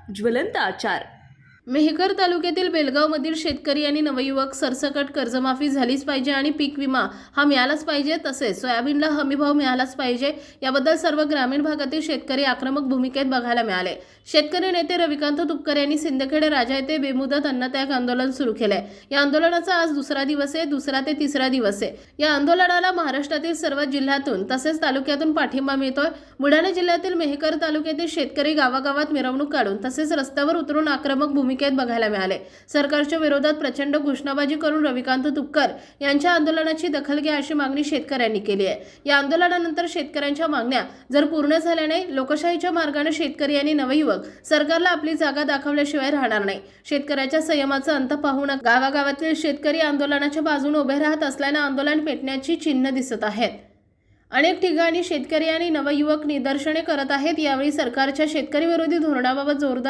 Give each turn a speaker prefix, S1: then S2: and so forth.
S1: ज्वलंत आचार।
S2: मेहकर तालुक्यातील बेलगावमधील शेतकरी आणि नवयुवक सरसकट कर्जमाफी झालीच पाहिजे आणि पीक विमा हा मिळालाच पाहिजे, तसेच सोयाबीनला हमीभाव मिळालाच पाहिजे, याबद्दल सर्व ग्रामीण भागातील शेतकरी आक्रमक भूमिकेत बघायला मिळाले। शेतकरी नेते रविकांत तुपकर यांनी सिंदखेड राजा येथे बेमुदत अन्नत्याग आंदोलन सुरू केले। या आंदोलनाचा आज दुसरा दिवस आहे, दुसरा ते तिसरा दिवस आहे। या आंदोलनाला महाराष्ट्रातील सर्व जिल्ह्यातून तसेच तालुक्यातून पाठिंबा मिळतोय। बुलढाणा जिल्ह्यातील मेहकर तालुक्यातील शेतकरी गावागावात मिरवणूक काढून तसेच रस्त्यावर उतरून आक्रमक भूमिकेत बघायला मिळाले। सरकारच्या विरोधात प्रचंड घोषणाबाजी करून रविकांत तुपकर यांच्या आंदोलनाची दखल घ्या अशी मागणी शेतकऱ्यांनी केली आहे। या आंदोलनानंतर शेतकऱ्यांच्या मागण्या जर पूर्ण झाल्या नाही, लोकशाहीच्या मार्गाने शेतकरी आणि नवयुवक सरकारला आपली जागा दाखवल्याशिवाय राहणार नाही। शेतकऱ्याच्या संयमाचा अंत पाहून गावागावातील शेतकरी आंदोलनाच्या बाजूने उभे राहत असल्याने आंदोलन पेटण्याची चिन्ह दिसत आहेत। अनेक ठिकाणी शेतकरी आणि नवयुवक निदर्शने करत आहेत। यावेळी सरकारच्या शेतकरी विरोधी धोरणाबाबत जोरदार